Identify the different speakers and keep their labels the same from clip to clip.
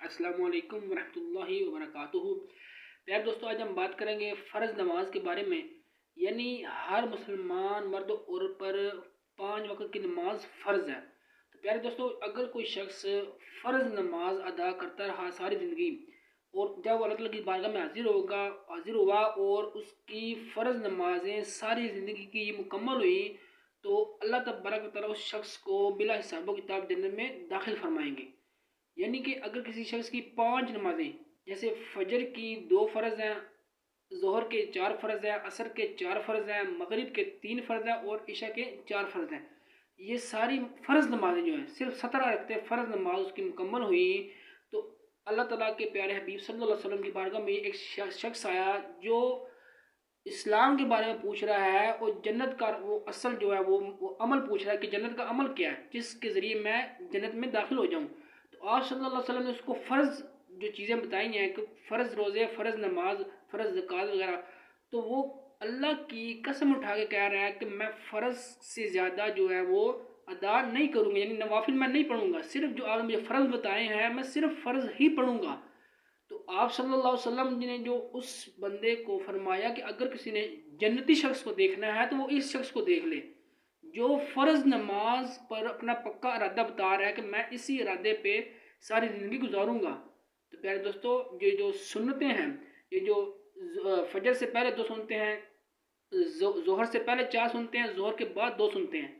Speaker 1: السلام علیکم ورحمۃ اللہ وبرکاتہ۔ پیار دوستو، آج ہم بات کریں گے فرض نماز کے بارے میں، یعنی ہر مسلمان مرد و عورت پر 5 وقت کی نماز فرض ہے۔ تو پیارے دوستو، اگر کوئی شخص فرض نماز ادا کرتا رہا ساری زندگی، اور جب وہ اللہ تعالیٰ کی بارگاہ میں حاضر ہوا اور اس کی فرض نمازیں ساری زندگی کی مکمل ہوئی، تو اللہ تبارک و تعالیٰ اس شخص کو بلا حساب و کتاب جنت میں داخل فرمائیں گے۔ یعنی کہ اگر کسی شخص کی 5 نمازیں، جیسے فجر کی 2 فرض ہیں، ظہر کے 4 فرض ہیں، عصر کے 4 فرض ہیں، مغرب کے 3 فرض ہیں اور عشاء کے 4 فرض ہیں، یہ ساری فرض نمازیں جو ہیں صرف 17 رکھتے فرض نماز اس کی مکمل ہوئی، تو اللہ تعالیٰ کے پیارے حبیب صلی اللہ علیہ وسلم کی بارگاہ میں ایک شخص آیا جو اسلام کے بارے میں پوچھ رہا ہے، اور جنت کا وہ اصل جو ہے وہ عمل پوچھ رہا ہے کہ جنت کا عمل کیا ہے جس کے ذریعے میں جنت میں داخل ہو جاؤں۔ تو آپ صلی اللہ علیہ وسلم نے اس کو فرض جو چیزیں بتائی ہیں کہ فرض روزے، فرض نماز، فرض زکوٰۃ وغیرہ، تو وہ اللہ کی قسم اٹھا کے کہہ رہا ہے کہ میں فرض سے زیادہ جو ہے وہ ادا نہیں کروں گا، یعنی نوافل میں نہیں پڑھوں گا، صرف جو آپ نے مجھے فرض بتائے ہیں میں صرف فرض ہی پڑھوں گا۔ تو آپ صلی اللہ علیہ وسلم نے جو اس بندے کو فرمایا کہ اگر کسی نے جنتی شخص کو دیکھنا ہے تو وہ اس شخص کو دیکھ لے جو فرض نماز پر اپنا پکا ارادہ بتا رہا ہے کہ میں اسی ارادے پہ ساری زندگی گزاروں گا۔ تو پیارے دوستو، یہ جو سنتیں ہیں، یہ جو فجر سے پہلے 2 سنتے ہیں، ظہر سے پہلے 4 سنتے ہیں، ظہر کے بعد 2 سنتے ہیں،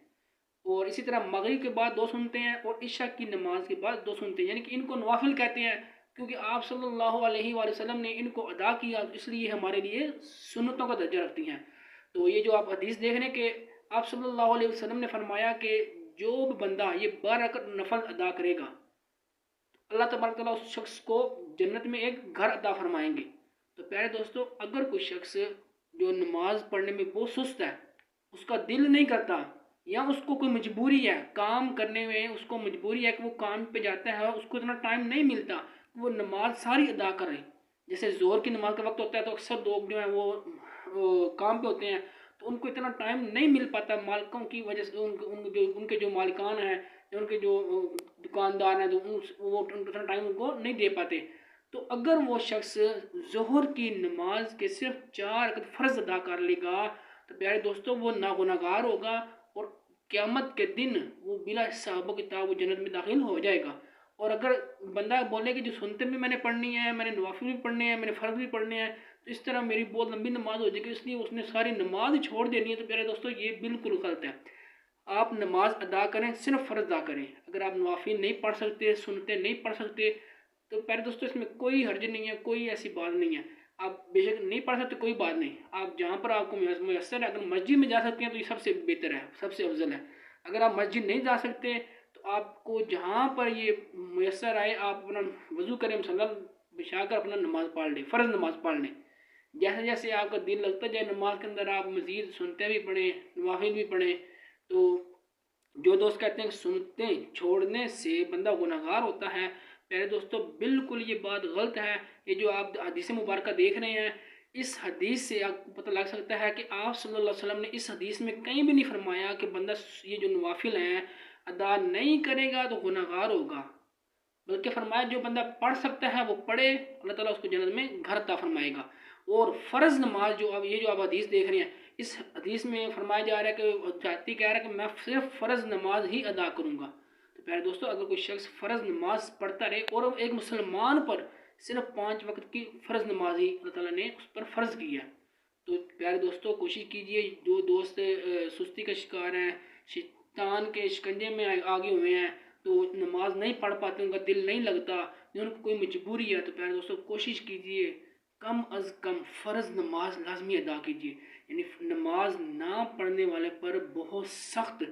Speaker 1: اور اسی طرح مغرب کے بعد 2 سنتے ہیں، اور عشاء کی نماز کے بعد 2 سنتے ہیں، یعنی کہ ان کو نوافل کہتے ہیں کیونکہ آپ صلی اللہ علیہ وآلہ وسلم نے ان کو ادا کیا، اس لیے ہمارے لیے سنتوں کا درجہ رکھتی ہیں۔ تو یہ جو آپ حدیث دیکھ رہے ہیں کہ آپ صلی اللہ علیہ وسلم نے فرمایا کہ جو بھی بندہ یہ 12 رکعت نفل ادا کرے گا، اللہ تبارک تعالیٰ اس شخص کو جنت میں ایک گھر عطا فرمائیں گے۔ تو پیارے دوستو، اگر کوئی شخص جو نماز پڑھنے میں بہت سست ہے، اس کا دل نہیں کرتا، یا اس کو کوئی مجبوری ہے کام کرنے میں، اس کو مجبوری ہے کہ وہ کام پہ جاتا ہے، اس کو اتنا ٹائم نہیں ملتا کہ وہ نماز ساری ادا کرے، جیسے ظہر کی نماز کا وقت ہوتا ہے تو اکثر لوگ جو ہیں وہ کام پہ ہوتے ہیں، تو ان کو اتنا ٹائم نہیں مل پاتا مالکوں کی وجہ سے، ان کے جو مالکان ہیں، ان کے جو دکاندار ہیں، تو وہ اتنا ٹائم ان کو نہیں دے پاتے۔ تو اگر وہ شخص ظہر کی نماز کے صرف 4 رکعت فرض ادا کر لے گا تو پیارے دوستوں وہ ناگناہگار ہوگا، اور قیامت کے دن وہ بلا حساب و کتاب وہ جنت میں داخل ہو جائے گا۔ اور اگر بندہ بولے کہ جو سنتے بھی میں نے پڑھنی ہے، میں نے نوافل بھی پڑھنے ہیں، میں نے فرض بھی پڑھنے ہیں، تو اس طرح میری بہت لمبی نماز ہو جائے گی، اس لیے اس نے ساری نماز چھوڑ دینی ہے، تو پیارے دوستوں یہ بالکل غلط ہے۔ آپ نماز ادا کریں، صرف فرض ادا کریں۔ اگر آپ نوافل نہیں پڑھ سکتے، سنتے نہیں پڑھ سکتے، تو پیارے دوستو اس میں کوئی حرج نہیں ہے، کوئی ایسی بات نہیں ہے۔ آپ بے شک نہیں پڑھ سکتے، کوئی بات نہیں، آپ جہاں پر آپ کو میسر ہے، اگر مسجد میں جا سکتے ہیں تو یہ سب سے بہتر ہے، سب سے افضل ہے۔ اگر آپ مسجد نہیں جا سکتے تو آپ کو جہاں پر یہ میسر آئے آپ اپنا وضو کریں، مصلی بچھا کر اپنا نماز پڑھ لیں، فرض نماز پڑھ لیں۔ جیسے جیسے آپ کا دل لگتا جائے نماز کے اندر، آپ مزید سنتے بھی پڑھیں، نوافل بھی پڑھیں۔ تو جو دوست کہتے ہیں کہ سنتے چھوڑنے سے بندہ گناہگار ہوتا ہے، پیارے دوستو بالکل یہ بات غلط ہے۔ یہ جو آپ حدیث مبارکہ دیکھ رہے ہیں، اس حدیث سے آپ کو پتہ لگ سکتا ہے کہ آپ صلی اللہ علیہ وسلم نے اس حدیث میں کہیں بھی نہیں فرمایا کہ بندہ یہ جو نوافل ہیں ادا نہیں کرے گا تو گناہگار ہوگا، بلکہ فرمایا جو بندہ پڑھ سکتا ہے وہ پڑھے، اللہ تعالیٰ اس کو جنت میں گھر عطا فرمائے گا۔ اور فرض نماز جو یہ جو آپ حدیث دیکھ رہے ہیں، اس حدیث میں فرمایا جا رہا ہے کہ جاتی کہہ رہا ہے کہ میں صرف فرض نماز ہی ادا کروں گا۔ تو پیارے دوستو، اگر کوئی شخص فرض نماز پڑھتا رہے، اور ایک مسلمان پر صرف 5 وقت کی فرض نماز ہی اللہ تعالیٰ نے اس پر فرض کی ہے، تو پیارے دوستو کوشش کیجئے، جو دوست سستی کا شکار ہیں، شیطان کے شکنجے میں آگے ہوئے ہیں، تو نماز نہیں پڑھ پاتے، ان کا دل نہیں لگتا، ان کو کوئی مجبوری ہے، تو پیارے دوستو کوشش کیجئے کم از کم فرض نماز لازمی ادا کیجئے۔ یعنی نماز نہ پڑھنے والے پر بہت سخت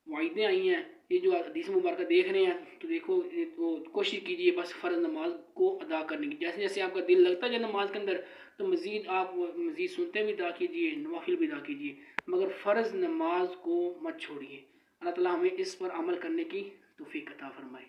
Speaker 1: وعیدیں آئی ہیں۔ یہ جو حدیث مبارکہ دیکھ رہے ہیں تو دیکھو، تو کوشش کیجئے بس فرض نماز کو ادا کرنے کی، جیسے جیسے آپ کا دل لگتا ہے نماز کے اندر، تو آپ مزید سنتے بھی ادا کیجئے، نوافل بھی ادا کیجئے، مگر فرض نماز کو مت چھوڑیے۔ اللہ تعالیٰ ہمیں اس پر عمل کرنے کی توفیق عطا فرمائے۔